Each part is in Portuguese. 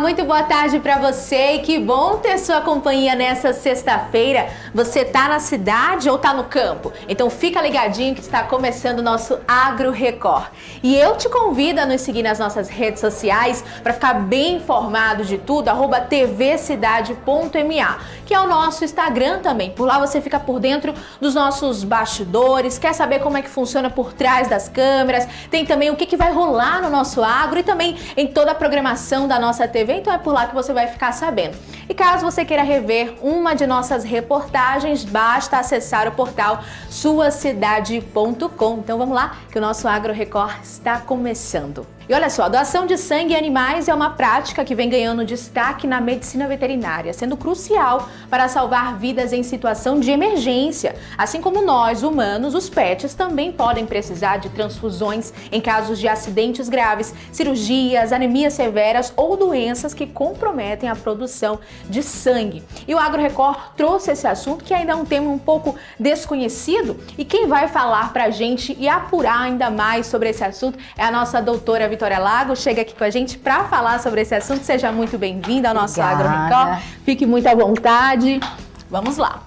muito boa tarde para você e que bom ter sua companhia nessa sexta-feira. Você tá na cidade ou tá no campo? Então fica ligadinho que está começando o nosso Agro Record. E eu te convido a nos seguir nas nossas redes sociais para ficar bem informado de tudo, tvcidade.ma, que é o nosso Instagram também. Por lá você fica por dentro dos nossos bastidores, quer saber como é que funciona por trás das câmeras, tem também o que vai rolar no nosso agro e também em toda a programação da nossa TV, então é por lá que você vai ficar sabendo. E caso você queira rever uma de nossas reportagens, basta acessar o portal suacidade.com. Então vamos lá, que o nosso Agro Record está começando. E olha só, a doação de sangue em animais é uma prática que vem ganhando destaque na medicina veterinária, sendo crucial para salvar vidas em situação de emergência. Assim como nós, humanos, os pets também podem precisar de transfusões em casos de acidentes graves, cirurgias, anemias severas ou doenças que comprometem a produção de sangue. E o Agro Record trouxe esse assunto, que ainda é um tema um pouco desconhecido, e quem vai falar pra gente e apurar ainda mais sobre esse assunto é a nossa doutora Vitória Lago. Chega aqui com a gente para falar sobre esse assunto. Seja muito bem-vinda ao nosso Agro Record. Fique muito à vontade. Vamos lá.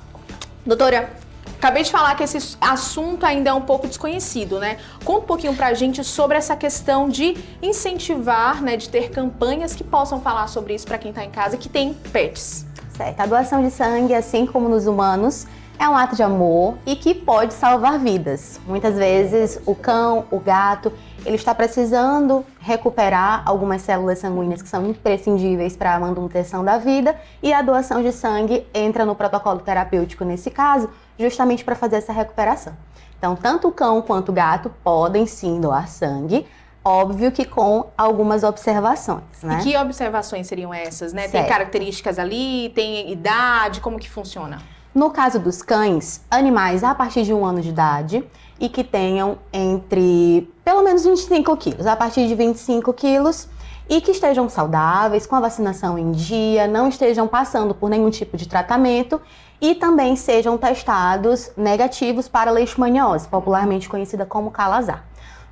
Doutora, acabei de falar que esse assunto ainda é um pouco desconhecido, né? Conta um pouquinho pra gente sobre essa questão de incentivar, né, de ter campanhas que possam falar sobre isso para quem tá em casa e que tem pets. Certo. A doação de sangue, assim como nos humanos, é um ato de amor e que pode salvar vidas. Muitas vezes o cão, o gato, ele está precisando recuperar algumas células sanguíneas que são imprescindíveis para a manutenção da vida, e a doação de sangue entra no protocolo terapêutico nesse caso, justamente para fazer essa recuperação. Então, tanto o cão quanto o gato podem sim doar sangue, óbvio que com algumas observações, né? E que observações seriam essas, né? Certo. Tem características ali, tem idade, como que funciona? No caso dos cães, animais a partir de 1 ano de idade e que tenham entre pelo menos 25 quilos, a partir de 25 quilos, e que estejam saudáveis, com a vacinação em dia, não estejam passando por nenhum tipo de tratamento e também sejam testados negativos para leishmaniose, popularmente conhecida como Kala-Azar.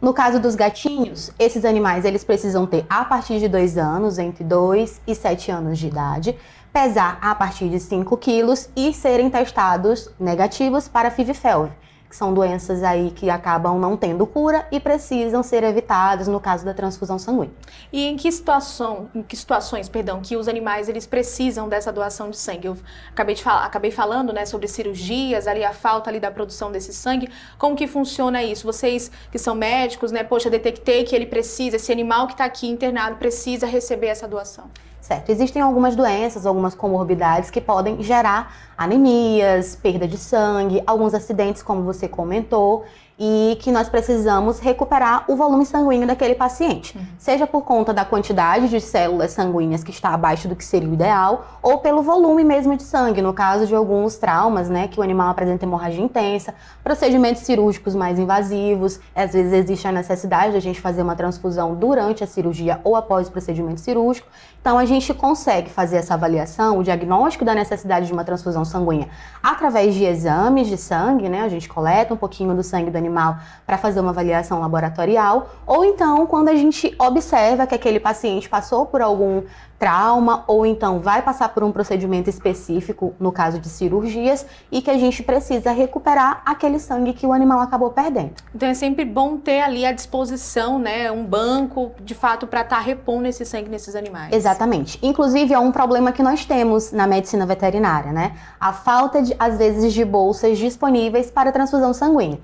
No caso dos gatinhos, esses animais eles precisam ter a partir de 2 anos, entre 2 e 7 anos de idade, pesar a partir de 5 quilos e serem testados negativos para FIV-FeLV, que são doenças aí que acabam não tendo cura e precisam ser evitadas no caso da transfusão sanguínea. E em que situações, que os animais eles precisam dessa doação de sangue? Eu acabei falando, né, sobre cirurgias, ali a falta ali da produção desse sangue. Como que funciona isso? Vocês que são médicos, né, poxa, detectei que ele precisa, esse animal que está aqui internado precisa receber essa doação. Certo, existem algumas doenças, algumas comorbidades que podem gerar anemias, perda de sangue, alguns acidentes, como você comentou, e que nós precisamos recuperar o volume sanguíneo daquele paciente, seja por conta da quantidade de células sanguíneas que está abaixo do que seria o ideal, ou pelo volume mesmo de sangue, no caso de alguns traumas, né, que o animal apresenta hemorragia intensa, procedimentos cirúrgicos mais invasivos, às vezes existe a necessidade de a gente fazer uma transfusão durante a cirurgia ou após o procedimento cirúrgico. Então a gente consegue fazer essa avaliação, o diagnóstico da necessidade de uma transfusão sanguínea através de exames de sangue, né? A gente coleta um pouquinho do sangue do animal para fazer uma avaliação laboratorial, ou então quando a gente observa que aquele paciente passou por algum trauma ou então vai passar por um procedimento específico, no caso de cirurgias, e que a gente precisa recuperar aquele sangue que o animal acabou perdendo. Então é sempre bom ter ali à disposição, né, um banco, de fato, para estar repondo esse sangue nesses animais. Exatamente. Inclusive é um problema que nós temos na medicina veterinária, né? A falta, às vezes, de bolsas disponíveis para transfusão sanguínea.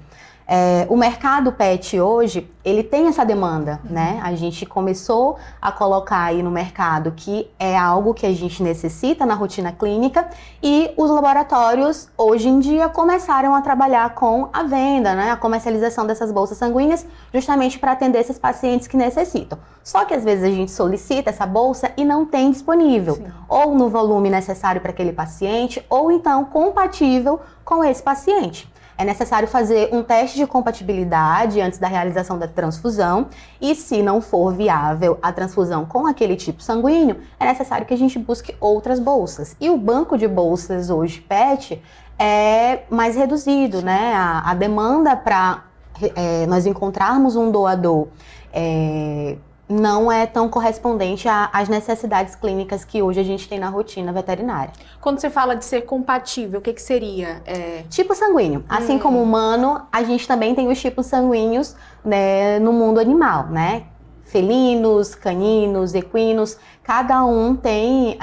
O mercado pet hoje, ele tem essa demanda, né? A gente começou a colocar aí no mercado que é algo que a gente necessita na rotina clínica, e os laboratórios hoje em dia começaram a trabalhar com a venda, né? A comercialização dessas bolsas sanguíneas, justamente para atender esses pacientes que necessitam. Só que às vezes a gente solicita essa bolsa e não tem disponível, Sim. ou no volume necessário para aquele paciente, ou então compatível com esse paciente. É necessário fazer um teste de compatibilidade antes da realização da transfusão, e se não for viável a transfusão com aquele tipo sanguíneo, é necessário que a gente busque outras bolsas. E o banco de bolsas hoje PET é mais reduzido, né? A demanda para nós encontrarmos um doador não é tão correspondente às necessidades clínicas que hoje a gente tem na rotina veterinária. Quando você fala de ser compatível, o que seria? Tipo sanguíneo. Assim como o humano, a gente também tem os tipos sanguíneos, né, no mundo animal, né? Felinos, caninos, equinos, cada um tem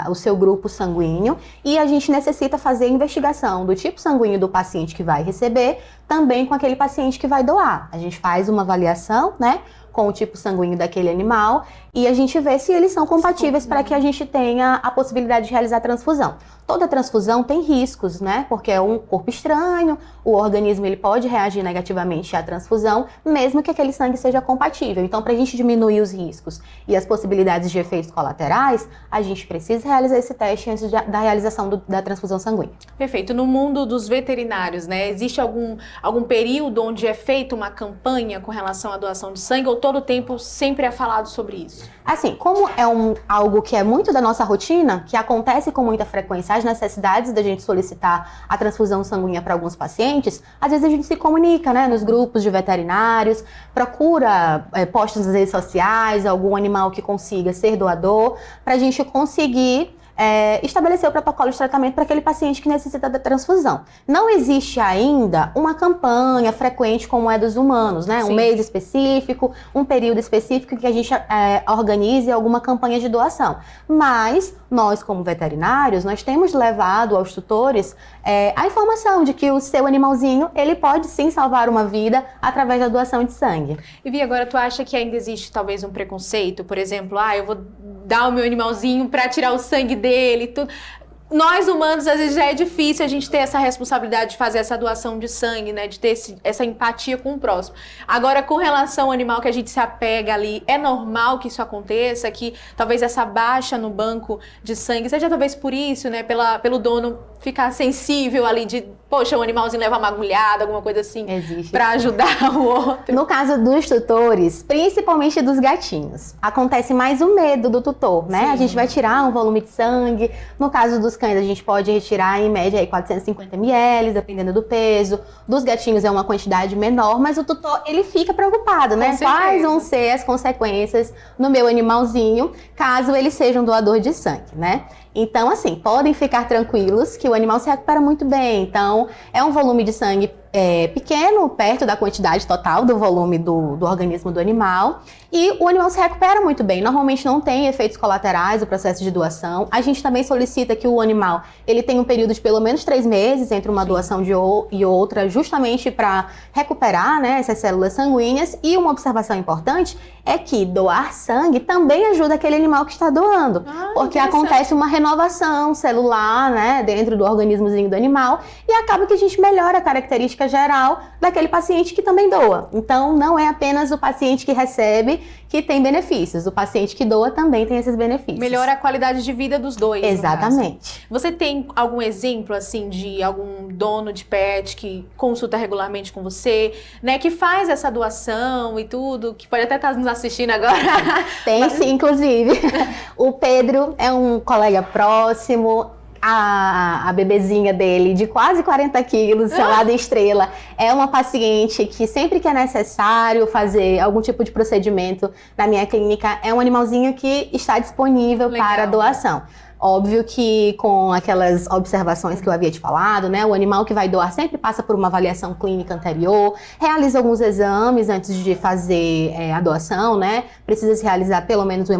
o seu grupo sanguíneo e a gente necessita fazer a investigação do tipo sanguíneo do paciente que vai receber, também com aquele paciente que vai doar. A gente faz uma avaliação, né, com o tipo sanguíneo daquele animal e a gente vê se eles são compatíveis para que a gente tenha a possibilidade de realizar a transfusão. Toda transfusão tem riscos, né? Porque é um corpo estranho, o organismo ele pode reagir negativamente à transfusão, mesmo que aquele sangue seja compatível. Então, para a gente diminuir os riscos e as possibilidades de efeitos colaterais, a gente precisa realizar esse teste antes da realização da transfusão sanguínea. Perfeito. No mundo dos veterinários, né? Existe algum período onde é feita uma campanha com relação à doação de sangue ou todo o tempo sempre é falado sobre isso? Assim, como é algo que é muito da nossa rotina, que acontece com muita frequência, as necessidades da gente solicitar a transfusão sanguínea para alguns pacientes, às vezes a gente se comunica, né, nos grupos de veterinários, procura posts nas redes sociais, algum animal que consiga ser doador, para a gente conseguir estabelecer o protocolo de tratamento para aquele paciente que necessita da transfusão. Não existe ainda uma campanha frequente como é dos humanos, né? Sim. Um mês específico, um período específico que a gente organize alguma campanha de doação. Mas nós, como veterinários, nós temos levado aos tutores a informação de que o seu animalzinho, ele pode sim salvar uma vida através da doação de sangue. E Vi, agora tu acha que ainda existe talvez um preconceito? Por exemplo, eu vou dar o meu animalzinho para tirar o sangue dele e tudo. Nós humanos, às vezes, já é difícil a gente ter essa responsabilidade de fazer essa doação de sangue, né? De ter essa empatia com o próximo. Agora, com relação ao animal que a gente se apega ali, é normal que isso aconteça? Que talvez essa baixa no banco de sangue seja talvez por isso, né? Pelo dono ficar sensível ali de, poxa, o animalzinho leva uma agulhada, alguma coisa assim, para ajudar o outro. No caso dos tutores, principalmente dos gatinhos, acontece mais o medo do tutor, né? Sim. A gente vai tirar um volume de sangue. No caso dos cães, a gente pode retirar em média aí 450 ml, dependendo do peso. Dos gatinhos é uma quantidade menor, mas o tutor, ele fica preocupado, né? Quais vão ser as consequências no meu animalzinho, caso ele seja um doador de sangue, né? Então, assim, podem ficar tranquilos que o animal se recupera muito bem. Então, é um volume de sangue pequeno, perto da quantidade total do volume do organismo do animal. E o animal se recupera muito bem. Normalmente não tem efeitos colaterais o processo de doação. A gente também solicita que o animal ele tenha um período de pelo menos 3 meses entre uma doação e outra, justamente para recuperar, né, essas células sanguíneas. E uma observação importante é que doar sangue também ajuda aquele animal que está doando. Porque acontece uma renovação celular, né, dentro do organismozinho do animal e acaba que a gente melhora a característica geral daquele paciente que também doa. Então, não é apenas o paciente que recebe que tem benefícios. O paciente que doa também tem esses benefícios. Melhora a qualidade de vida dos dois. Exatamente. Você tem algum exemplo, assim, de algum dono de pet que consulta regularmente com você, né, que faz essa doação e tudo, que pode até estar nos assistindo agora? Tem sim, inclusive. O Pedro é um colega próximo. A bebezinha dele, de quase 40 quilos, chamada Estrela, é uma paciente que sempre que é necessário fazer algum tipo de procedimento na minha clínica, é um animalzinho que está disponível para doação. Óbvio que com aquelas observações que eu havia te falado, né? O animal que vai doar sempre passa por uma avaliação clínica anterior, realiza alguns exames antes de fazer a doação, né? Precisa se realizar pelo menos um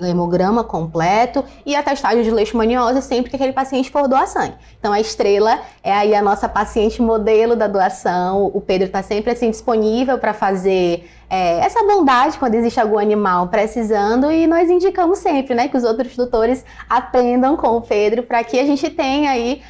hemograma completo e a testagem de leishmaniose sempre que aquele paciente for doar sangue. Então a Estrela é aí a nossa paciente modelo da doação. O Pedro está sempre assim disponível para fazer essa bondade quando existe algum animal precisando e nós indicamos sempre, né, que os outros tutores aprendam com o Pedro para que a gente tenha aí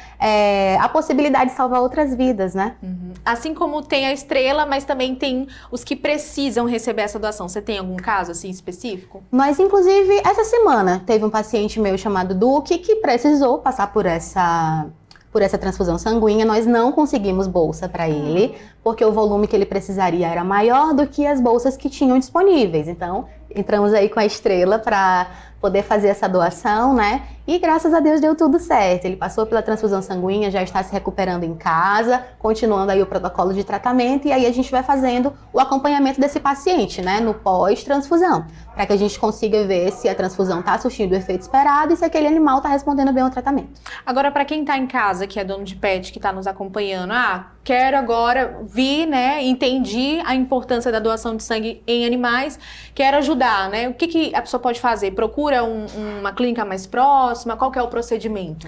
a possibilidade de salvar outras vidas, né? Uhum. Assim como tem a Estrela, mas também tem os que precisam receber essa doação. Você tem algum caso assim específico? Nós, inclusive, essa semana teve um paciente meu chamado Duque que precisou passar por essa transfusão sanguínea. Nós não conseguimos bolsa para ele, porque o volume que ele precisaria era maior do que as bolsas que tinham disponíveis. Então, entramos aí com a Estrela para poder fazer essa doação, né? E graças a Deus deu tudo certo. Ele passou pela transfusão sanguínea, já está se recuperando em casa, continuando aí o protocolo de tratamento, e aí a gente vai fazendo o acompanhamento desse paciente, né? No pós-transfusão, para que a gente consiga ver se a transfusão está surtindo o efeito esperado e se aquele animal está respondendo bem ao tratamento. Agora, para quem está em casa, que é dono de pet, que está nos acompanhando, quero agora vir, né? Entendi a importância da doação de sangue em animais, quero ajudar, né? O que a pessoa pode fazer? Procura uma clínica mais próxima? Qual que é o procedimento?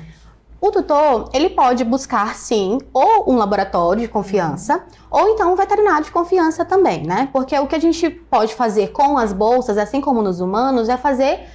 O tutor, ele pode buscar, sim, ou um laboratório de confiança, ou então um veterinário de confiança também, né? Porque o que a gente pode fazer com as bolsas, assim como nos humanos, é fazer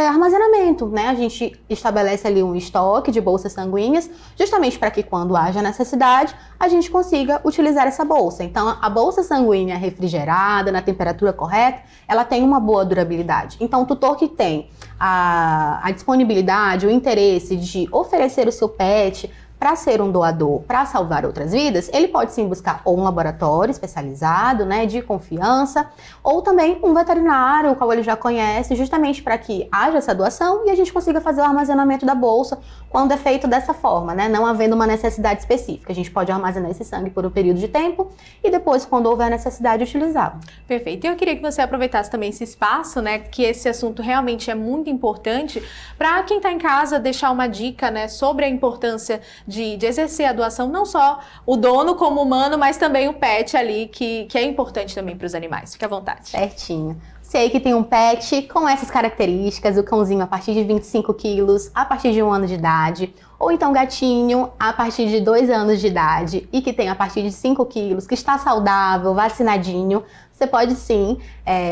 armazenamento, né? A gente estabelece ali um estoque de bolsas sanguíneas, justamente para que quando haja necessidade, a gente consiga utilizar essa bolsa. Então, a bolsa sanguínea refrigerada, na temperatura correta, ela tem uma boa durabilidade. Então, o tutor que tem a disponibilidade, o interesse de oferecer o seu pet para ser um doador, para salvar outras vidas, ele pode sim buscar ou um laboratório especializado, né, de confiança, ou também um veterinário, o qual ele já conhece, justamente para que haja essa doação e a gente consiga fazer o armazenamento da bolsa quando é feito dessa forma, né, não havendo uma necessidade específica. A gente pode armazenar esse sangue por um período de tempo e depois, quando houver necessidade, utilizá-lo. Perfeito. E eu queria que você aproveitasse também esse espaço, né, que esse assunto realmente é muito importante, para quem está em casa deixar uma dica, né, sobre a importância de exercer a doação, não só o dono como humano, mas também o pet ali, que é importante também para os animais. Fique à vontade. Certinho. Você aí que tem um pet com essas características, o cãozinho a partir de 25 quilos, a partir de 1 ano de idade, ou então gatinho a partir de 2 anos de idade e que tem a partir de 5 quilos, que está saudável, vacinadinho, você pode sim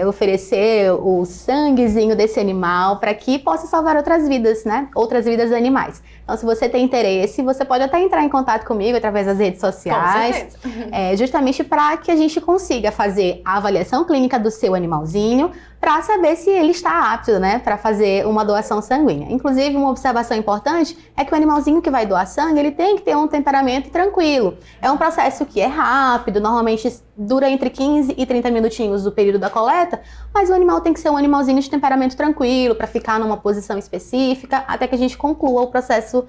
oferecer o sanguezinho desse animal para que possa salvar outras vidas, né? Outras vidas animais. Então, se você tem interesse, você pode até entrar em contato comigo através das redes sociais, justamente para que a gente consiga fazer a avaliação clínica do seu animalzinho, para saber se ele está apto, né, para fazer uma doação sanguínea. Inclusive, uma observação importante é que o animalzinho que vai doar sangue, ele tem que ter um temperamento tranquilo. É um processo que é rápido, normalmente dura entre 15 e 30 minutinhos do período da coleta, mas o animal tem que ser um animalzinho de temperamento tranquilo, para ficar numa posição específica, até que a gente conclua o processo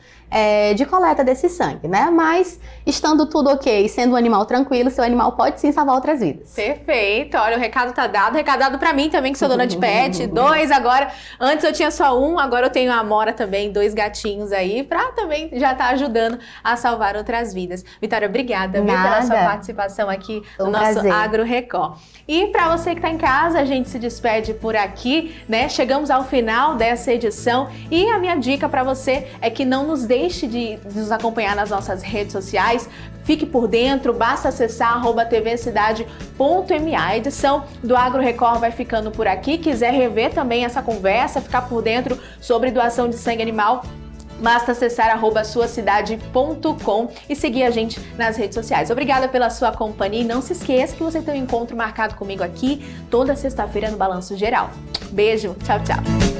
de coleta desse sangue, né? Mas, estando tudo ok, sendo um animal tranquilo, seu animal pode sim salvar outras vidas. Perfeito. Olha, o recado tá dado. Recado dado pra mim também, que sou dona de pet. 2 agora. Antes eu tinha só 1, agora eu tenho a Amora também, 2 gatinhos aí, pra também já tá ajudando a salvar outras vidas. Vitória, obrigada pela sua participação aqui no nosso Agro Record. E pra você que tá em casa, a gente se despede por aqui, né? Chegamos ao final dessa edição e a minha dica pra você é que não nos deixe de nos acompanhar nas nossas redes sociais. Fique por dentro, basta acessar tvcidade.ma. A edição do Agro Record vai ficando por aqui. Quiser rever também essa conversa, ficar por dentro sobre doação de sangue animal, basta acessar @suacidade.com e seguir a gente nas redes sociais. Obrigada pela sua companhia e não se esqueça que você tem um encontro marcado comigo aqui toda sexta-feira no Balanço Geral. Beijo, tchau, tchau.